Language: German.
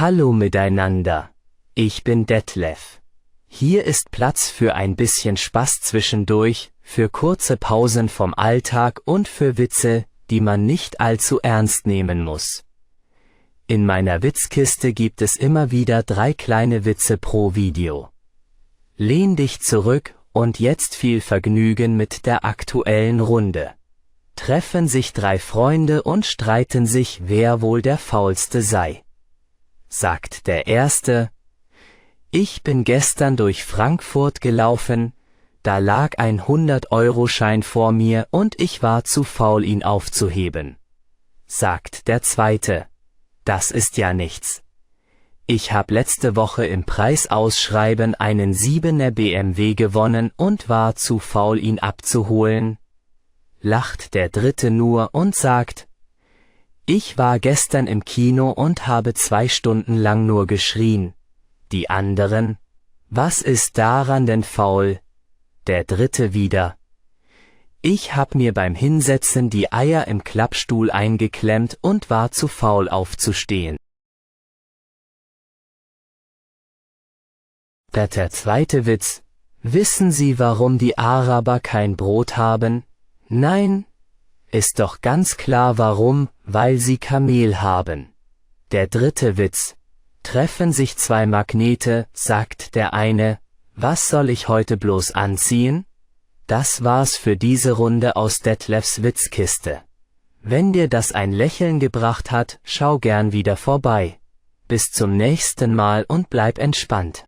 Hallo miteinander. Ich bin Detlef. Hier ist Platz für ein bisschen Spaß zwischendurch, für kurze Pausen vom Alltag und für Witze, die man nicht allzu ernst nehmen muss. In meiner Witzkiste gibt es immer wieder 3 kleine Witze pro Video. Lehn dich zurück und jetzt viel Vergnügen mit der aktuellen Runde. Treffen sich 3 Freunde und streiten sich, wer wohl der Faulste sei. Sagt der Erste: Ich bin gestern durch Frankfurt gelaufen, da lag ein 100-Euro-Schein vor mir und ich war zu faul, ihn aufzuheben. Sagt der Zweite: Das ist ja nichts. Ich hab letzte Woche im Preisausschreiben einen 7er BMW gewonnen und war zu faul, ihn abzuholen. Lacht der Dritte nur und sagt: Ich war gestern im Kino und habe 2 Stunden lang nur geschrien. Die anderen: Was ist daran denn faul? Der Dritte wieder: Ich hab mir beim Hinsetzen die Eier im Klappstuhl eingeklemmt und war zu faul aufzustehen. Der zweite Witz: Wissen Sie, warum die Araber kein Brot haben? Nein? Ist doch ganz klar warum, weil sie Kamel haben. Der dritte Witz: Treffen sich 2 Magnete, sagt der eine: Was soll ich heute bloß anziehen? Das war's für diese Runde aus Detlefs Witzkiste. Wenn dir das ein Lächeln gebracht hat, schau gern wieder vorbei. Bis zum nächsten Mal und bleib entspannt.